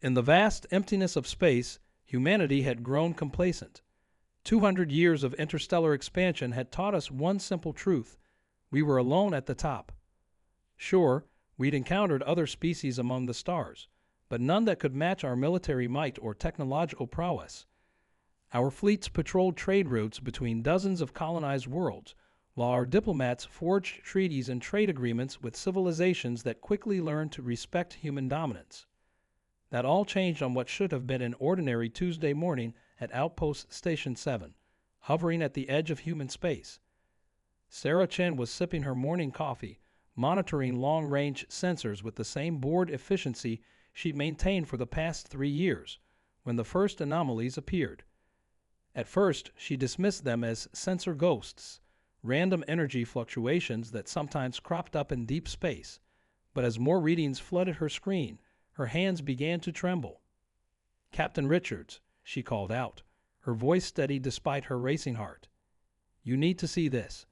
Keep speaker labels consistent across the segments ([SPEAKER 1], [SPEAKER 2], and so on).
[SPEAKER 1] In the vast emptiness of space, humanity had grown complacent. 200 years of interstellar expansion had taught us one simple truth: we were alone at the top. Sure, we'd encountered other species among the stars, but none that could match our military might or technological prowess. Our fleets patrolled trade routes between dozens of colonized worlds, while our diplomats forged treaties and trade agreements with civilizations that quickly learned to respect human dominance. That all changed on what should have been an ordinary Tuesday morning at Outpost Station 7, hovering at the edge of human space. Sarah Chen was sipping her morning coffee, monitoring long-range sensors with the same bored efficiency she'd maintained for the past 3 years, when the first anomalies appeared. At first, she dismissed them as sensor ghosts, random energy fluctuations that sometimes cropped up in deep space, but as more readings flooded her screen, her hands began to tremble. "Captain Richards," she called out, her voice steady despite her racing heart. "You need to see this."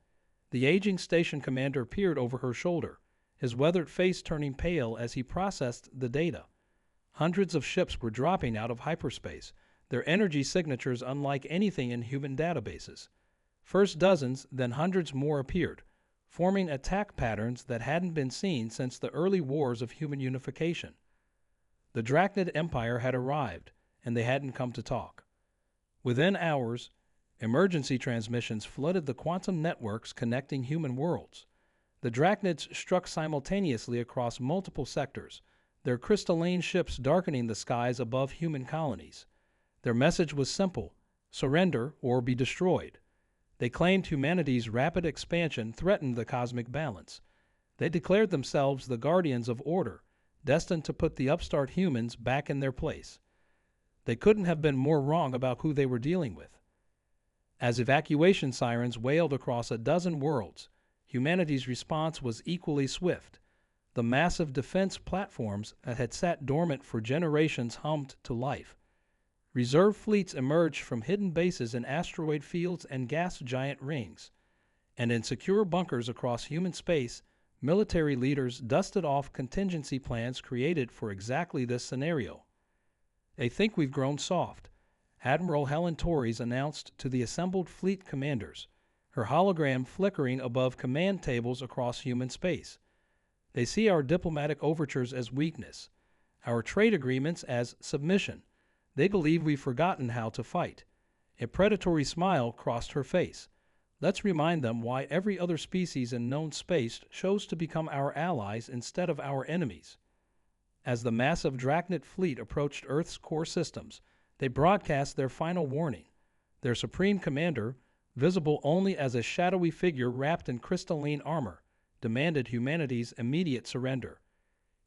[SPEAKER 1] The aging station commander peered over her shoulder, his weathered face turning pale as he processed the data. Hundreds of ships were dropping out of hyperspace, their energy signatures unlike anything in human databases. First dozens, then hundreds more appeared, forming attack patterns that hadn't been seen since the early wars of human unification. The Drachnid Empire had arrived, and they hadn't come to talk. Within hours, emergency transmissions flooded the quantum networks connecting human worlds. The Drachnids struck simultaneously across multiple sectors, their crystalline ships darkening the skies above human colonies. Their message was simple: surrender or be destroyed. They claimed humanity's rapid expansion threatened the cosmic balance. They declared themselves the guardians of order, destined to put the upstart humans back in their place. They couldn't have been more wrong about who they were dealing with. As evacuation sirens wailed across a dozen worlds, humanity's response was equally swift. The massive defense platforms that had sat dormant for generations hummed to life. Reserve fleets emerged from hidden bases in asteroid fields and gas giant rings. And in secure bunkers across human space, military leaders dusted off contingency plans created for exactly this scenario. "They think we've grown soft," Admiral Helen Torres announced to the assembled fleet commanders, her hologram flickering above command tables across human space. "They see our diplomatic overtures as weakness, our trade agreements as submission. They believe we've forgotten how to fight." A predatory smile crossed her face. "Let's remind them why every other species in known space chose to become our allies instead of our enemies." As the massive Drachnid fleet approached Earth's core systems, they broadcast their final warning. Their supreme commander, visible only as a shadowy figure wrapped in crystalline armor, demanded humanity's immediate surrender.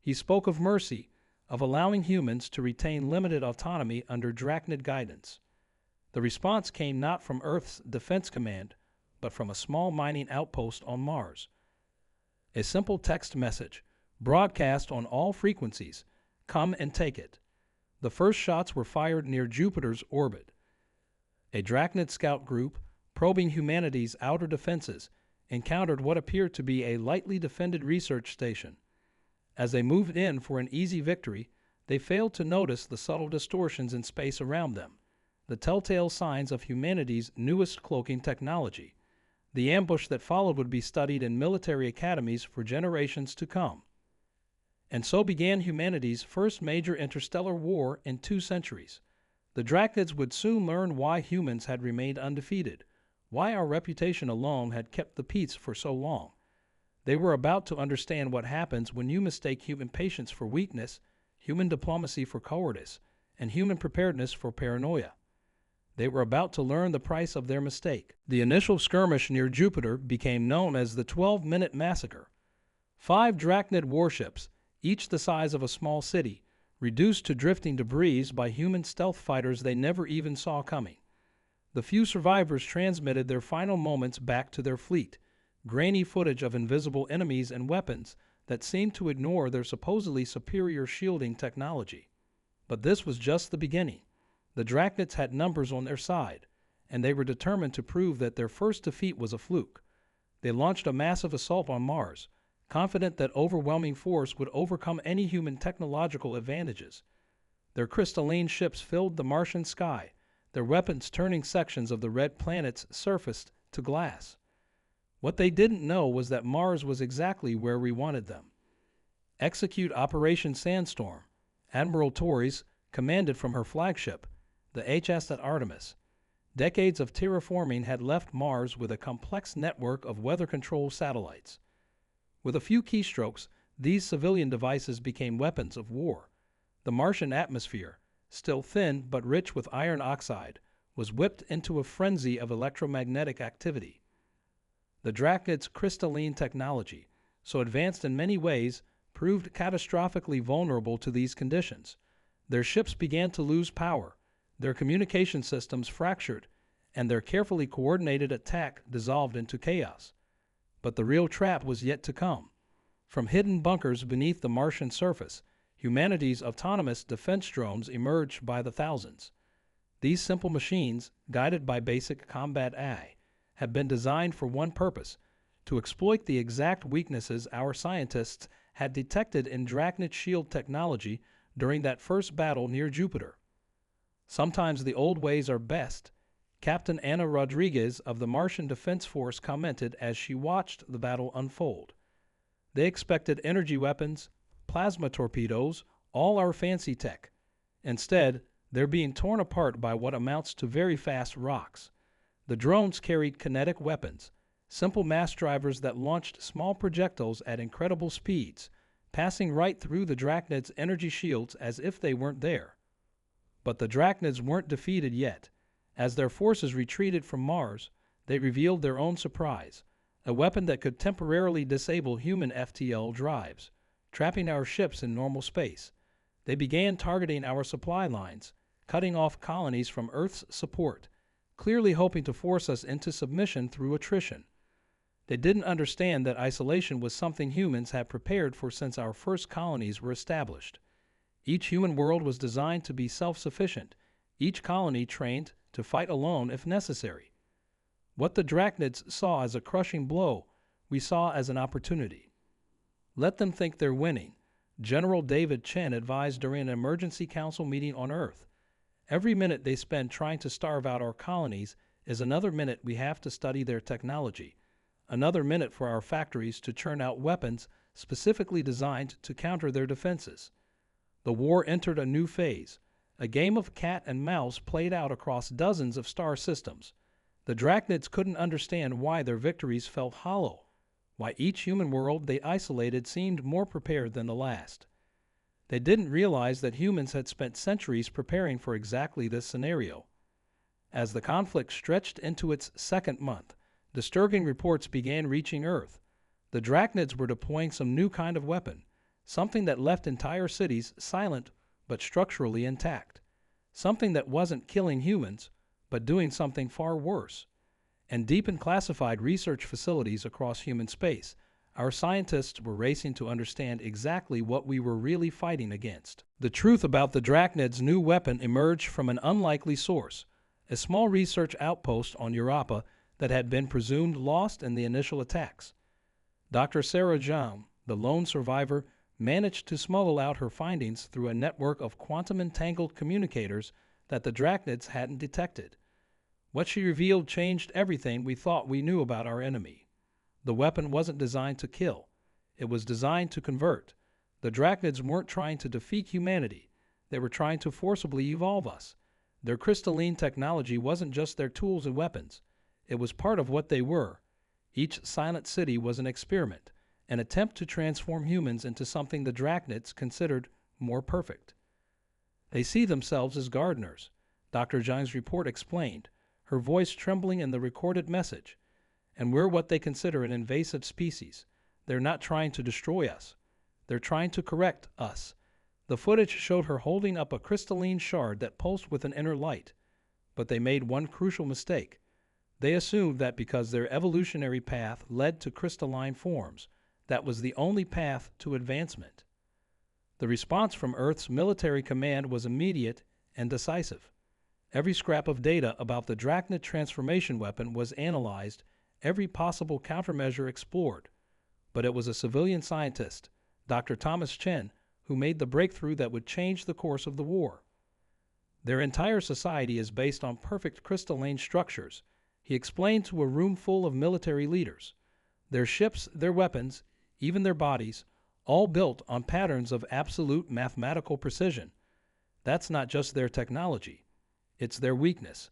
[SPEAKER 1] He spoke of mercy, of allowing humans to retain limited autonomy under Drachnid guidance. The response came not from Earth's Defense Command, but from a small mining outpost on Mars. A simple text message, broadcast on all frequencies: "Come and take it." The first shots were fired near Jupiter's orbit. A Drachnid scout group, probing humanity's outer defenses, encountered what appeared to be a lightly defended research station. As they moved in for an easy victory, they failed to notice the subtle distortions in space around them, the telltale signs of humanity's newest cloaking technology. The ambush that followed would be studied in military academies for generations to come. And so began humanity's first major interstellar war in 2 centuries. The Drachnids would soon learn why humans had remained undefeated, why our reputation alone had kept the peace for so long. They were about to understand what happens when you mistake human patience for weakness, human diplomacy for cowardice, and human preparedness for paranoia. They were about to learn the price of their mistake. The initial skirmish near Jupiter became known as the 12-minute massacre. 5 Drachnid warships, each the size of a small city, reduced to drifting debris by human stealth fighters they never even saw coming. The few survivors transmitted their final moments back to their fleet, grainy footage of invisible enemies and weapons that seemed to ignore their supposedly superior shielding technology. But this was just the beginning. The Drachnids had numbers on their side, and they were determined to prove that their first defeat was a fluke. They launched a massive assault on Mars, confident that overwhelming force would overcome any human technological advantages. Their crystalline ships filled the Martian sky, their weapons turning sections of the red planet's surface to glass. What they didn't know was that Mars was exactly where we wanted them. Execute Operation Sandstorm, Admiral Torres commanded from her flagship, the HSS Artemis. Decades of terraforming had left Mars with a complex network of weather control satellites. With a few keystrokes, these civilian devices became weapons of war. The Martian atmosphere, still thin but rich with iron oxide, was whipped into a frenzy of electromagnetic activity. The Drachnid's crystalline technology, so advanced in many ways, proved catastrophically vulnerable to these conditions. Their ships began to lose power, their communication systems fractured, and their carefully coordinated attack dissolved into chaos. But the real trap was yet to come. From hidden bunkers beneath the Martian surface, humanity's autonomous defense drones emerged by the thousands. These simple machines, guided by basic combat AI, have been designed for one purpose: to exploit the exact weaknesses our scientists had detected in Drachnid shield technology during that first battle near Jupiter. Sometimes the old ways are best, Captain Ana Rodriguez of the Martian Defense Force commented as she watched the battle unfold. They expected energy weapons, plasma torpedoes, all our fancy tech. Instead, they're being torn apart by what amounts to very fast rocks. The drones carried kinetic weapons, simple mass drivers that launched small projectiles at incredible speeds, passing right through the Drachnid's energy shields as if they weren't there. But the Drachnids weren't defeated yet. As their forces retreated from Mars, they revealed their own surprise: a weapon that could temporarily disable human FTL drives, trapping our ships in normal space. They began targeting our supply lines, cutting off colonies from Earth's support, clearly hoping to force us into submission through attrition. They didn't understand that isolation was something humans had prepared for since our first colonies were established. Each human world was designed to be self-sufficient, each colony trained to fight alone if necessary. What the Drachnids saw as a crushing blow, we saw as an opportunity. Let them think they're winning, General David Chen advised during an emergency council meeting on Earth. Every minute they spend trying to starve out our colonies is another minute we have to study their technology, another minute for our factories to churn out weapons specifically designed to counter their defenses. The war entered a new phase, a game of cat and mouse played out across dozens of star systems. The Drachnids couldn't understand why their victories felt hollow, why each human world they isolated seemed more prepared than the last. They didn't realize that humans had spent centuries preparing for exactly this scenario. As the conflict stretched into its second month, disturbing reports began reaching Earth. The Drachnids were deploying some new kind of weapon, something that left entire cities silent but structurally intact, something that wasn't killing humans, but doing something far worse. And deep in classified research facilities across human space, our scientists were racing to understand exactly what we were really fighting against. The truth about the Drachnid's new weapon emerged from an unlikely source, a small research outpost on Europa that had been presumed lost in the initial attacks. Dr. Sarah Zhang, the lone survivor, managed to smuggle out her findings through a network of quantum-entangled communicators that the Drachnids hadn't detected. What she revealed changed everything we thought we knew about our enemy. The weapon wasn't designed to kill. It was designed to convert. The Drachnids weren't trying to defeat humanity. They were trying to forcibly evolve us. Their crystalline technology wasn't just their tools and weapons. It was part of what they were. Each silent city was an experiment, an attempt to transform humans into something the Drachnids considered more perfect. They see themselves as gardeners, Dr. Zhang's report explained, her voice trembling in the recorded message. And we're what they consider an invasive species. They're not trying to destroy us. They're trying to correct us. The footage showed her holding up a crystalline shard that pulsed with an inner light. But they made one crucial mistake. They assumed that because their evolutionary path led to crystalline forms, that was the only path to advancement. The response from Earth's military command was immediate and decisive. Every scrap of data about the Drachnid transformation weapon was analyzed, every possible countermeasure explored. But it was a civilian scientist, Dr. Thomas Chen, who made the breakthrough that would change the course of the war. Their entire society is based on perfect crystalline structures, he explained to a room full of military leaders. Their ships, their weapons, even their bodies, all built on patterns of absolute mathematical precision. That's not just their technology. It's their weakness.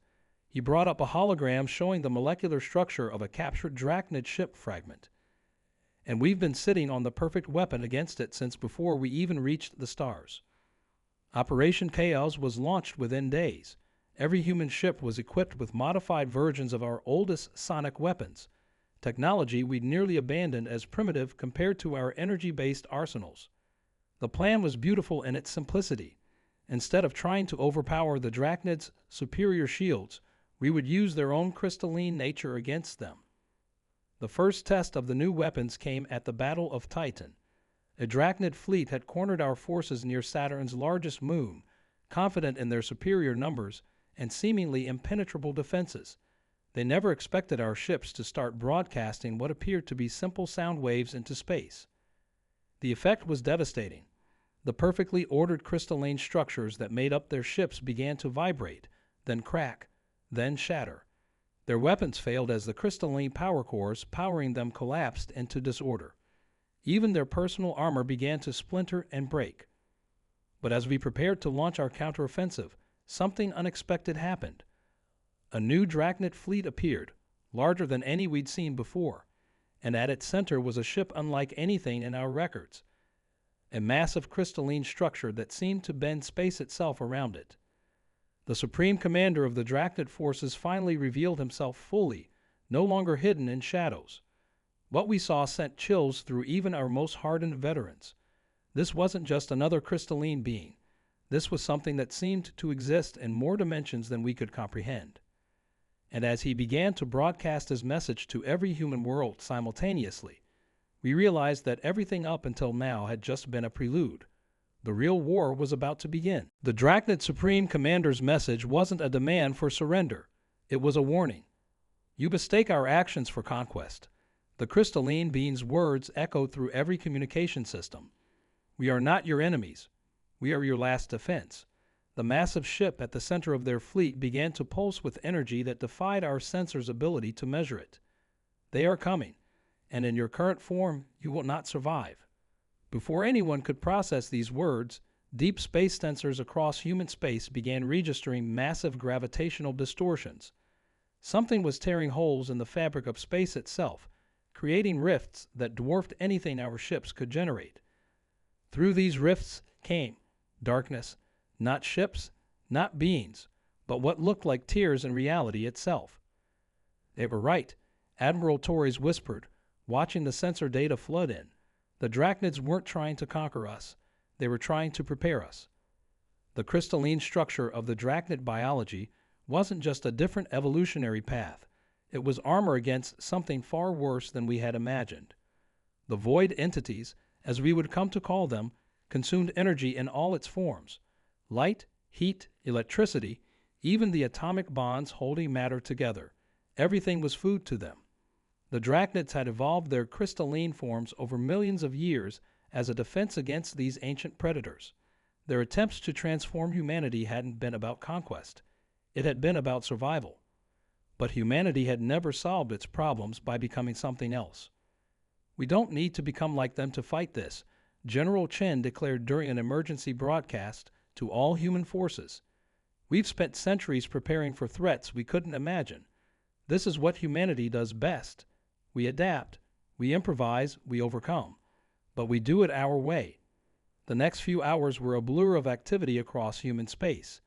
[SPEAKER 1] He brought up a hologram showing the molecular structure of a captured Drachnid ship fragment. And we've been sitting on the perfect weapon against it since before we even reached the stars. Operation Chaos was launched within days. Every human ship was equipped with modified versions of our oldest sonic weapons, technology we'd nearly abandoned as primitive compared to our energy-based arsenals. The plan was beautiful in its simplicity. Instead of trying to overpower the Drachnid's superior shields, we would use their own crystalline nature against them. The first test of the new weapons came at the Battle of Titan. A Drachnid fleet had cornered our forces near Saturn's largest moon, confident in their superior numbers and seemingly impenetrable defenses. They never expected our ships to start broadcasting what appeared to be simple sound waves into space. The effect was devastating. The perfectly ordered crystalline structures that made up their ships began to vibrate, then crack, then shatter. Their weapons failed as the crystalline power cores powering them collapsed into disorder. Even their personal armor began to splinter and break. But as we prepared to launch our counteroffensive, something unexpected happened. A new Drachnid fleet appeared, larger than any we'd seen before, and at its center was a ship unlike anything in our records, a massive crystalline structure that seemed to bend space itself around it. The supreme commander of the Drachnid forces finally revealed himself fully, no longer hidden in shadows. What we saw sent chills through even our most hardened veterans. This wasn't just another crystalline being. This was something that seemed to exist in more dimensions than we could comprehend. And as he began to broadcast his message to every human world simultaneously, we realized that everything up until now had just been a prelude. The real war was about to begin. The Drachnid Supreme Commander's message wasn't a demand for surrender. It was a warning. You mistake our actions for conquest. The crystalline being's words echoed through every communication system. We are not your enemies. We are your last defense. The massive ship at the center of their fleet began to pulse with energy that defied our sensors' ability to measure it. They are coming, and in your current form, you will not survive. Before anyone could process these words, deep space sensors across human space began registering massive gravitational distortions. Something was tearing holes in the fabric of space itself, creating rifts that dwarfed anything our ships could generate. Through these rifts came darkness, not ships, not beings, but what looked like tears in reality itself. They were right, Admiral Torres whispered, watching the sensor data flood in. The Drachnids weren't trying to conquer us. They were trying to prepare us. The crystalline structure of the Drachnid biology wasn't just a different evolutionary path. It was armor against something far worse than we had imagined. The void entities, as we would come to call them, consumed energy in all its forms. Light, heat, electricity, even the atomic bonds holding matter together. Everything was food to them. The Drachnids had evolved their crystalline forms over millions of years as a defense against these ancient predators. Their attempts to transform humanity hadn't been about conquest. It had been about survival. But humanity had never solved its problems by becoming something else. We don't need to become like them to fight this, General Chen declared during an emergency broadcast to all human forces. We've spent centuries preparing for threats we couldn't imagine. This is what humanity does best. We adapt, we improvise, we overcome. But we do it our way. The next few hours were a blur of activity across human space.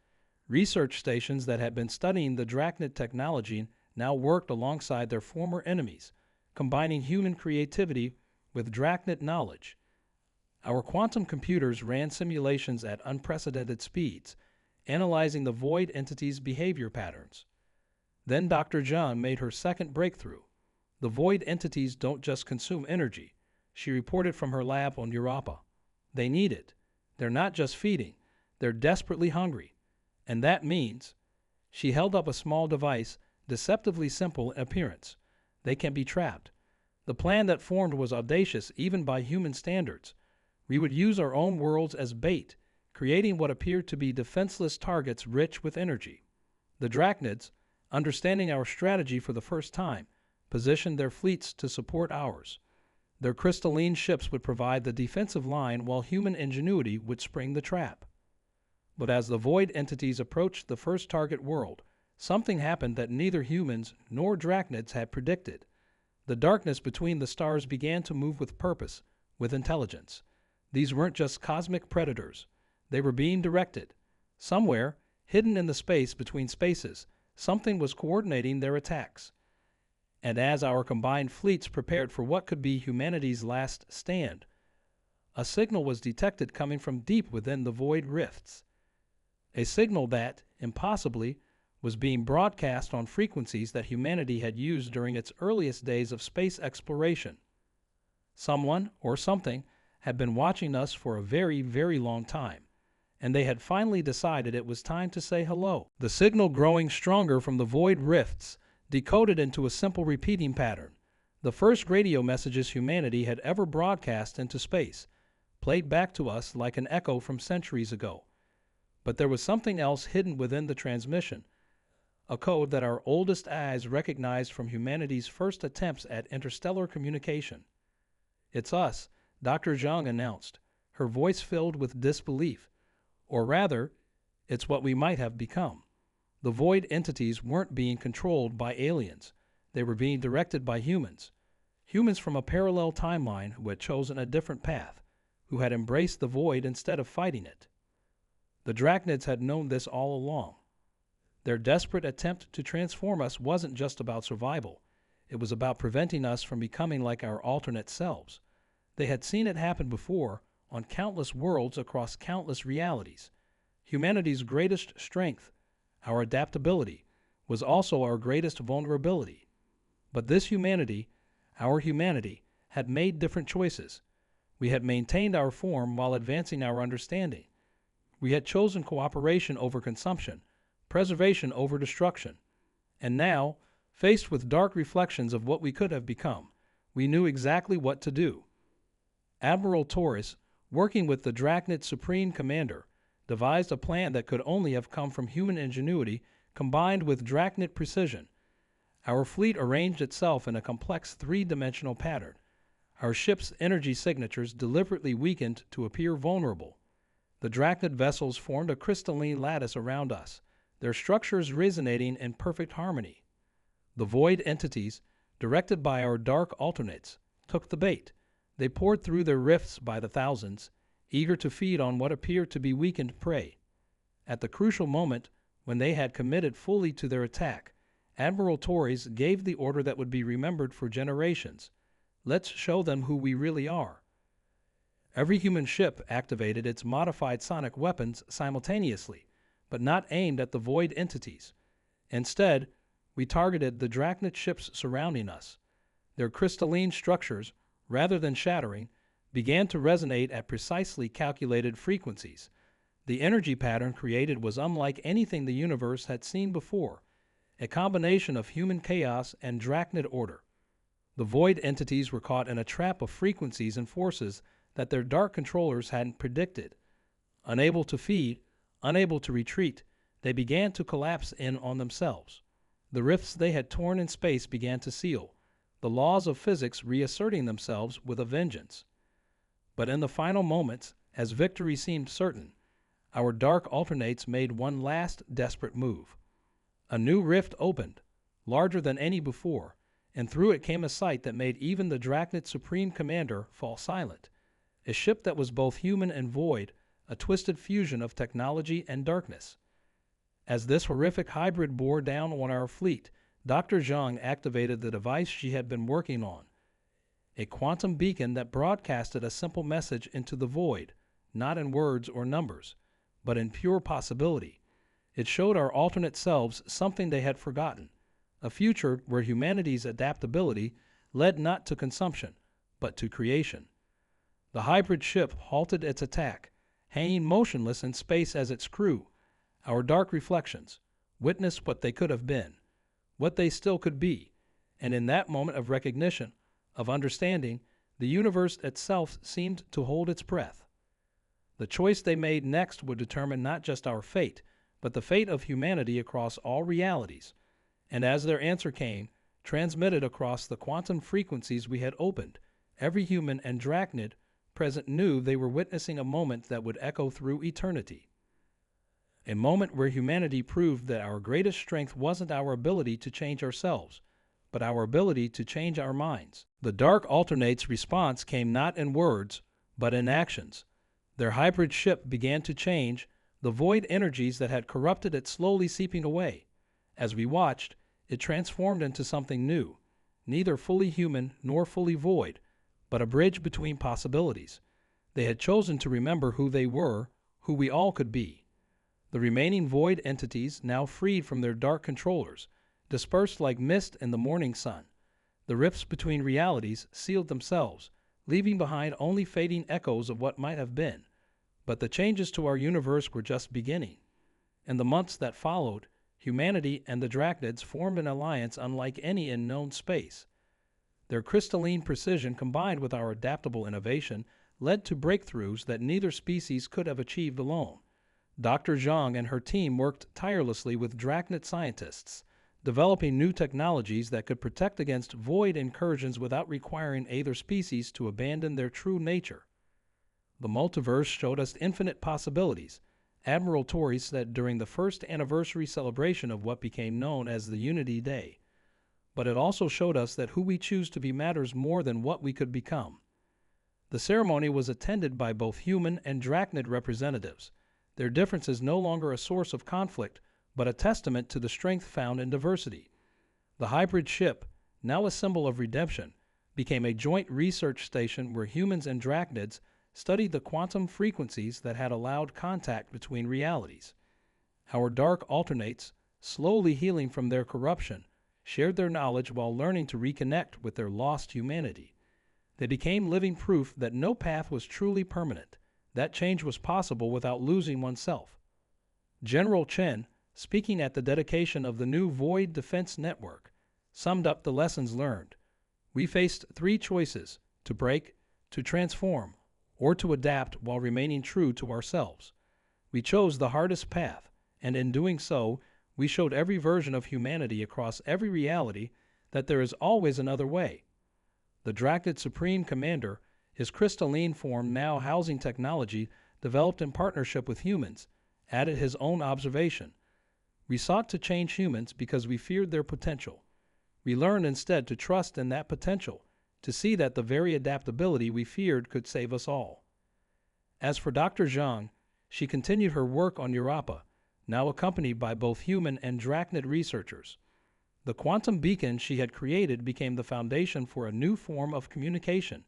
[SPEAKER 1] Research stations that had been studying the Drachnid technology now worked alongside their former enemies, combining human creativity with Drachnid knowledge. Our quantum computers ran simulations at unprecedented speeds, analyzing the void entity's behavior patterns. Then Dr. Zhang made her second breakthrough. The void entities don't just consume energy, she reported from her lab on Europa. They need it. They're not just feeding, they're desperately hungry. And that means, she held up a small device, deceptively simple in appearance. They can be trapped. The plan that formed was audacious even by human standards. We would use our own worlds as bait, creating what appeared to be defenseless targets rich with energy. The Drachnids, understanding our strategy for the first time, positioned their fleets to support ours. Their crystalline ships would provide the defensive line while human ingenuity would spring the trap. But as the void entities approached the first target world, something happened that neither humans nor Drachnids had predicted. The darkness between the stars began to move with purpose, with intelligence. These weren't just cosmic predators. They were being directed. Somewhere, hidden in the space between spaces, something was coordinating their attacks. And as our combined fleets prepared for what could be humanity's last stand, a signal was detected coming from deep within the void rifts. A signal that, impossibly, was being broadcast on frequencies that humanity had used during its earliest days of space exploration. Someone, or something, had been watching us for a very, very long time, and they had finally decided it was time to say hello. The signal, growing stronger from the void rifts, decoded into a simple repeating pattern, the first radio messages humanity had ever broadcast into space, played back to us like an echo from centuries ago. But there was something else hidden within the transmission, a code that our oldest eyes recognized from humanity's first attempts at interstellar communication. "It's us," Dr. Zhang announced, her voice filled with disbelief. Or rather, it's what we might have become. The void entities weren't being controlled by aliens. They were being directed by humans. Humans from a parallel timeline who had chosen a different path, who had embraced the void instead of fighting it. The Drachnids had known this all along. Their desperate attempt to transform us wasn't just about survival. It was about preventing us from becoming like our alternate selves. They had seen it happen before, on countless worlds across countless realities. Humanity's greatest strength, our adaptability, was also our greatest vulnerability. But this humanity, our humanity, had made different choices. We had maintained our form while advancing our understanding. We had chosen cooperation over consumption, preservation over destruction. And now, faced with dark reflections of what we could have become, we knew exactly what to do. Admiral Torres, working with the Drachnid Supreme Commander, devised a plan that could only have come from human ingenuity combined with Drachnid precision. Our fleet arranged itself in a complex three-dimensional pattern. Our ship's energy signatures deliberately weakened to appear vulnerable. The Drachnid vessels formed a crystalline lattice around us, their structures resonating in perfect harmony. The void entities, directed by our dark alternates, took the bait. They poured through their rifts by the thousands, eager to feed on what appeared to be weakened prey. At the crucial moment, when they had committed fully to their attack, Admiral Torres gave the order that would be remembered for generations. "Let's show them who we really are." Every human ship activated its modified sonic weapons simultaneously, but not aimed at the void entities. Instead, we targeted the Drachnid ships surrounding us. Their crystalline structures, rather than shattering, began to resonate at precisely calculated frequencies. The energy pattern created was unlike anything the universe had seen before, a combination of human chaos and Drachnid order. The void entities were caught in a trap of frequencies and forces that their dark controllers hadn't predicted. Unable to feed, unable to retreat, they began to collapse in on themselves. The rifts they had torn in space began to seal, the laws of physics reasserting themselves with a vengeance. But in the final moments, as victory seemed certain, our dark alternates made one last desperate move. A new rift opened, larger than any before, and through it came a sight that made even the Drachnid Supreme Commander fall silent. A ship that was both human and void, a twisted fusion of technology and darkness. As this horrific hybrid bore down on our fleet, Dr. Zhang activated the device she had been working on. A quantum beacon that broadcasted a simple message into the void, not in words or numbers, but in pure possibility. It showed our alternate selves something they had forgotten, a future where humanity's adaptability led not to consumption, but to creation. The hybrid ship halted its attack, hanging motionless in space as its crew, our dark reflections, witnessed what they could have been, what they still could be, and in that moment of recognition, of understanding, the universe itself seemed to hold its breath. The choice they made next would determine not just our fate, but the fate of humanity across all realities. And as their answer came, transmitted across the quantum frequencies we had opened, every human and drachnid present knew they were witnessing a moment that would echo through eternity. A moment where humanity proved that our greatest strength wasn't our ability to change ourselves, but our ability to change our minds. The Dark Alternates' response came not in words, but in actions. Their hybrid ship began to change, the void energies that had corrupted it slowly seeping away. As we watched, it transformed into something new, neither fully human nor fully void, but a bridge between possibilities. They had chosen to remember who they were, who we all could be. The remaining void entities, now freed from their dark controllers, dispersed like mist in the morning sun. The rifts between realities sealed themselves, leaving behind only fading echoes of what might have been. But the changes to our universe were just beginning. In the months that followed, humanity and the drachnids formed an alliance unlike any in known space. Their crystalline precision combined with our adaptable innovation led to breakthroughs that neither species could have achieved alone. Dr. Zhang and her team worked tirelessly with drachnid scientists, developing new technologies that could protect against void incursions without requiring either species to abandon their true nature. The multiverse showed us infinite possibilities. Admiral Torres said during the first anniversary celebration of what became known as the Unity Day. But it also showed us that who we choose to be matters more than what we could become. The ceremony was attended by both human and drachnid representatives. Their difference is no longer a source of conflict, but a testament to the strength found in diversity. The hybrid ship, now a symbol of redemption, became a joint research station where humans and drachnids studied the quantum frequencies that had allowed contact between realities. Our dark alternates, slowly healing from their corruption, shared their knowledge while learning to reconnect with their lost humanity. They became living proof that no path was truly permanent. That change was possible without losing oneself. General Chen, speaking at the dedication of the new Void Defense Network, summed up the lessons learned. We faced three choices: to break, to transform, or to adapt while remaining true to ourselves. We chose the hardest path, and in doing so, we showed every version of humanity across every reality that there is always another way. The Drachnid Supreme Commander, his crystalline form now housing technology developed in partnership with humans, added his own observation. We sought to change humans because we feared their potential. We learned instead to trust in that potential, to see that the very adaptability we feared could save us all. As for Dr. Zhang, she continued her work on Europa, now accompanied by both human and drachnid researchers. The quantum beacon she had created became the foundation for a new form of communication,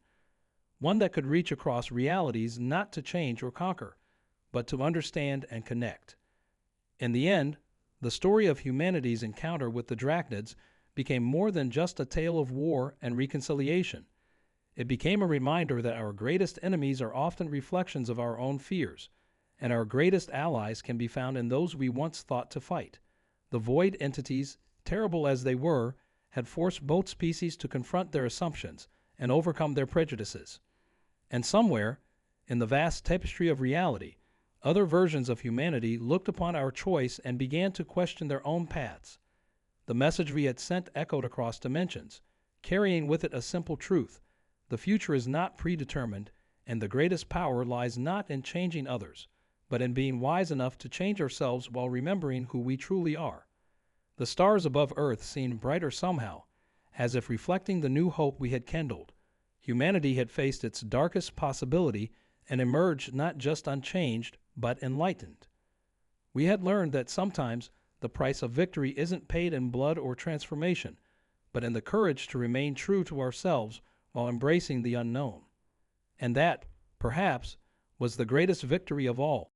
[SPEAKER 1] one that could reach across realities not to change or conquer, but to understand and connect. In the end, the story of humanity's encounter with the drachnids became more than just a tale of war and reconciliation. It became a reminder that our greatest enemies are often reflections of our own fears, and our greatest allies can be found in those we once thought to fight. The void entities, terrible as they were, had forced both species to confront their assumptions and overcome their prejudices. And somewhere, in the vast tapestry of reality, other versions of humanity looked upon our choice and began to question their own paths. The message we had sent echoed across dimensions, carrying with it a simple truth: the future is not predetermined, and the greatest power lies not in changing others, but in being wise enough to change ourselves while remembering who we truly are. The stars above Earth seemed brighter somehow, as if reflecting the new hope we had kindled. Humanity had faced its darkest possibility and emerged not just unchanged, but enlightened. We had learned that sometimes the price of victory isn't paid in blood or transformation, but in the courage to remain true to ourselves while embracing the unknown. And that, perhaps, was the greatest victory of all.